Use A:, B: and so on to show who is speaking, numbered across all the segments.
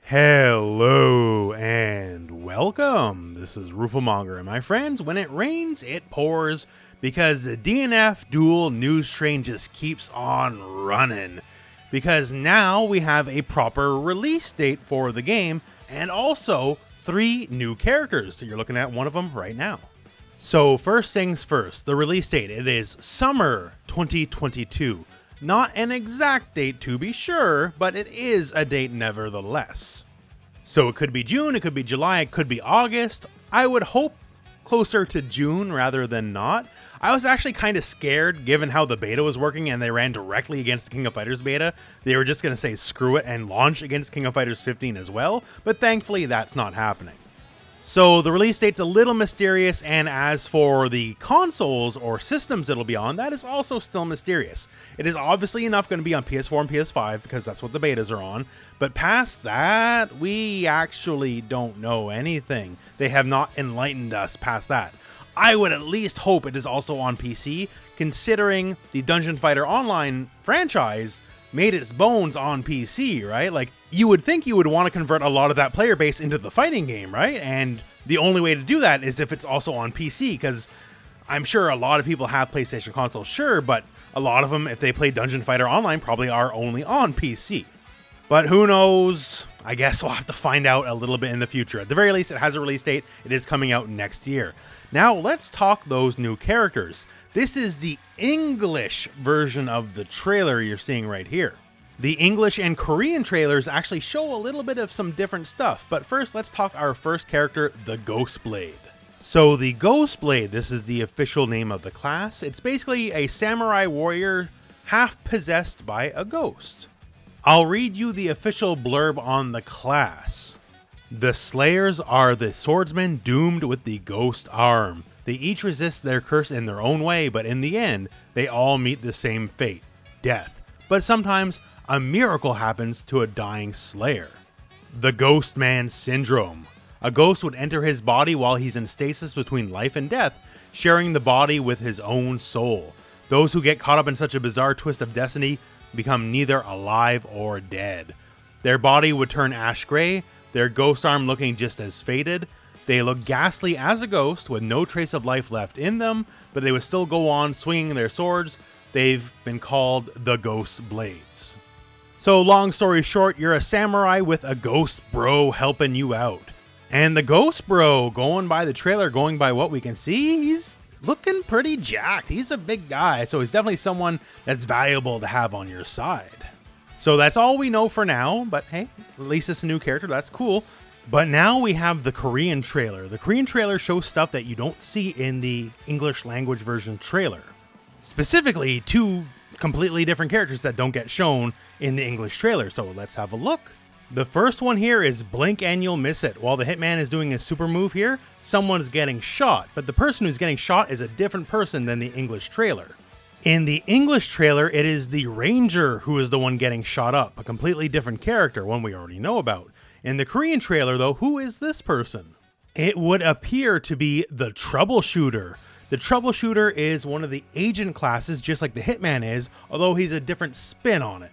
A: Hello and welcome. This is Rooflemonger, and my friends, when it rains, it pours because the DnF Duel news train just keeps on running. Because now we have a proper release date for the game and also 3 new characters. So you're looking at one of them right now. So first things first, the release date, it is summer 2022. Not an exact date to be sure, but it is a date nevertheless. So it could be June, it could be July, it could be August. I would hope closer to June rather than not. I was actually kind of scared given how the beta was working and they ran directly against the King of Fighters beta. They were just going to say screw it and launch against King of Fighters 15 as well, but thankfully that's not happening. So the release date's a little mysterious, and as for the consoles or systems it'll be on, that is also still mysterious. It is obviously enough going to be on PS4 and PS5 because that's what the betas are on, but past that, we actually don't know anything. They have not enlightened us past that. I would at least hope it is also on PC, considering the Dungeon Fighter Online franchise made its bones on PC, right? Like, you would think you would want to convert a lot of that player base into the fighting game, right? And the only way to do that is if it's also on PC, because I'm sure a lot of people have PlayStation consoles, sure, but a lot of them, if they play Dungeon Fighter Online, probably are only on PC. But who knows? I guess we'll have to find out a little bit in the future. At the very least, it has a release date. It is coming out next year. Now, let's talk those new characters. This is the English version of the trailer you're seeing right here. The English and Korean trailers actually show a little bit of some different stuff, but first let's talk our first character, the Ghostblade. So the Ghostblade, this is the official name of the class. It's basically a samurai warrior half possessed by a ghost. I'll read you the official blurb on the class. The Slayers are the swordsmen doomed with the ghost arm. They each resist their curse in their own way, but in the end, they all meet the same fate, death. But sometimes, a miracle happens to a dying Slayer. The Ghost Man Syndrome. A ghost would enter his body while he's in stasis between life and death, sharing the body with his own soul. Those who get caught up in such a bizarre twist of destiny become neither alive or dead. Their body would turn ash gray, their ghost arm looking just as faded. They look ghastly as a ghost with no trace of life left in them, but they would still go on swinging their swords. They've been called the Ghostblades. So long story short, you're a samurai with a ghost bro helping you out. And the ghost bro, going by the trailer, going by what we can see, he's looking pretty jacked. He's a big guy, so he's definitely someone that's valuable to have on your side. So that's all we know for now, but hey, at least it's a new character, that's cool. But now we have the Korean trailer. The Korean trailer shows stuff that you don't see in the English language version trailer. Specifically, 2 completely different characters that don't get shown in the English trailer, so let's have a look. The first one here is blink and you'll miss it. While the hitman is doing his super move here, someone's getting shot, but the person who's getting shot is a different person than the English trailer. In the English trailer, it is the ranger who is the one getting shot up, a completely different character, one we already know about. In the Korean trailer, though, who is this person? It would appear to be the Troubleshooter. The Troubleshooter is one of the agent classes, just like the Hitman is, although he's a different spin on it.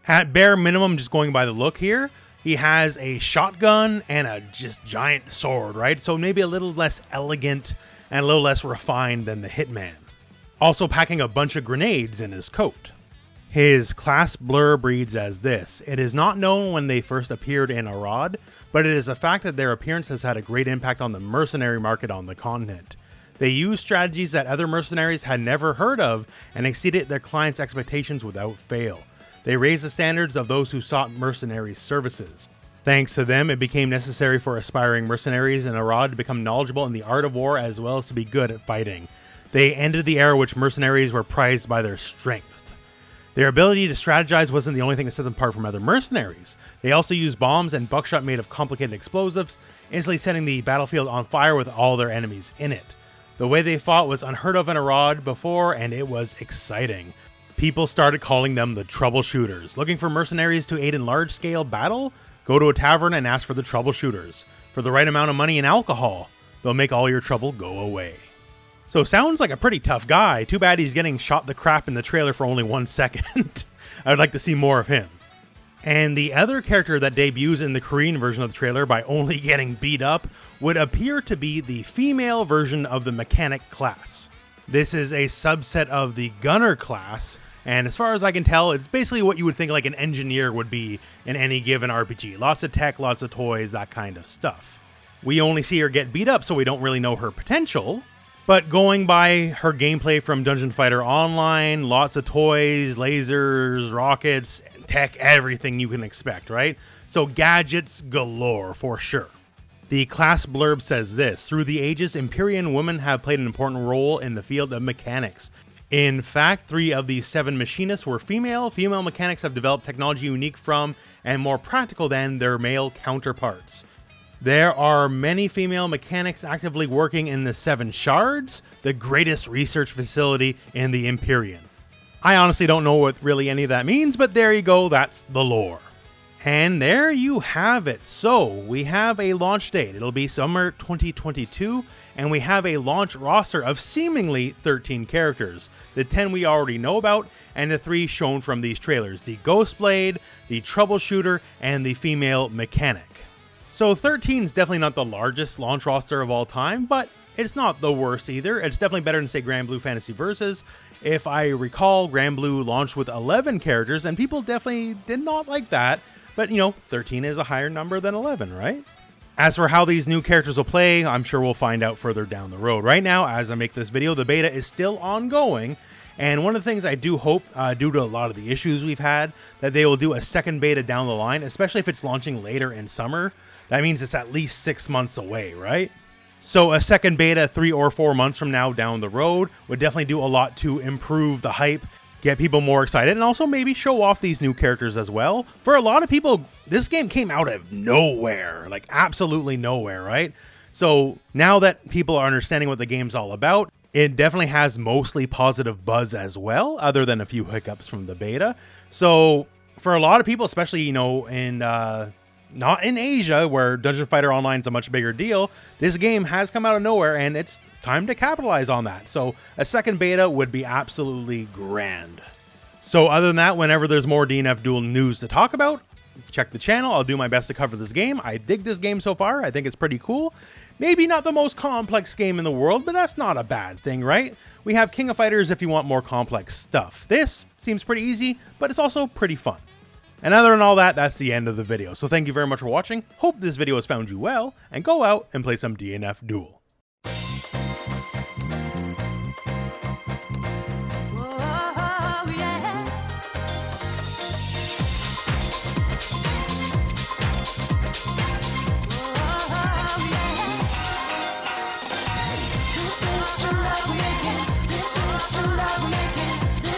A: At bare minimum, just going by the look here, he has a shotgun and a just giant sword, right? So maybe a little less elegant and a little less refined than the Hitman. Also packing a bunch of grenades in his coat. His class blurb reads as this: it is not known when they first appeared in Arad, but it is a fact that their appearance has had a great impact on the mercenary market on the continent. They use strategies that other mercenaries had never heard of and exceeded their clients' expectations without fail. They raised the standards of those who sought mercenary services. Thanks to them, it became necessary for aspiring mercenaries in Arad to become knowledgeable in the art of war as well as to be good at fighting. They ended the era which mercenaries were prized by their strength. Their ability to strategize wasn't the only thing that set them apart from other mercenaries. They also used bombs and buckshot made of complicated explosives, instantly setting the battlefield on fire with all their enemies in it. The way they fought was unheard of in Arad before, and it was exciting. People started calling them the Troubleshooters. Looking for mercenaries to aid in large-scale battle? Go to a tavern and ask for the Troubleshooters. For the right amount of money and alcohol, they'll make all your trouble go away. So sounds like a pretty tough guy. Too bad he's getting shot the crap in the trailer for only 1 second. I would like to see more of him. And the other character that debuts in the Korean version of the trailer by only getting beat up would appear to be the female version of the mechanic class. This is a subset of the gunner class, and as far as I can tell, it's basically what you would think like an engineer would be in any given RPG. Lots of tech, lots of toys, that kind of stuff. We only see her get beat up, so we don't really know her potential. But going by her gameplay from Dungeon Fighter Online, lots of toys, lasers, rockets, tech, everything you can expect, right? So gadgets galore for sure. The class blurb says this: through the ages, Empyrean women have played an important role in the field of mechanics. In fact, 3 of the 7 machinists were female. Female mechanics have developed technology unique from and more practical than their male counterparts. There are many female mechanics actively working in the 7 Shards, the greatest research facility in the Empyrean. I honestly don't know what really any of that means, but there you go, that's the lore. And there you have it. So we have a launch date. It'll be summer 2022, and we have a launch roster of seemingly 13 characters. The 10 we already know about, and the 3 shown from these trailers: the Ghostblade, the Troubleshooter, and the female mechanic. So 13 is definitely not the largest launch roster of all time, but it's not the worst either. It's definitely better than, say, Grand Blue Fantasy Versus. If I recall, Grand Blue launched with 11 characters, and people definitely did not like that. But, you know, 13 is a higher number than 11, right? As for how these new characters will play, I'm sure we'll find out further down the road. Right now, as I make this video, the beta is still ongoing. And one of the things I do hope, due to a lot of the issues we've had, that they will do a second beta down the line, especially if it's launching later in summer. That means it's at least 6 months away, right? So a second beta 3 or 4 months from now down the road would definitely do a lot to improve the hype, get people more excited, and also maybe show off these new characters as well. For a lot of people, this game came out of nowhere, like absolutely nowhere, right? So now that people are understanding what the game's all about, it definitely has mostly positive buzz as well, other than a few hiccups from the beta. So for a lot of people, especially, you know, in not in Asia, where Dungeon Fighter Online is a much bigger deal, this game has come out of nowhere, and it's time to capitalize on that. So a second beta would be absolutely grand. So other than that, whenever there's more DnF Duel news to talk about, check the channel. I'll do my best to cover this game. I dig this game so far. I think it's pretty cool. Maybe not the most complex game in the world, but that's not a bad thing, right? We have King of Fighters if you want more complex stuff. This seems pretty easy, but it's also pretty fun. And other than all that, that's the end of the video. So thank you very much for watching. Hope this video has found you well, and go out and play some DnF Duel.
B: Love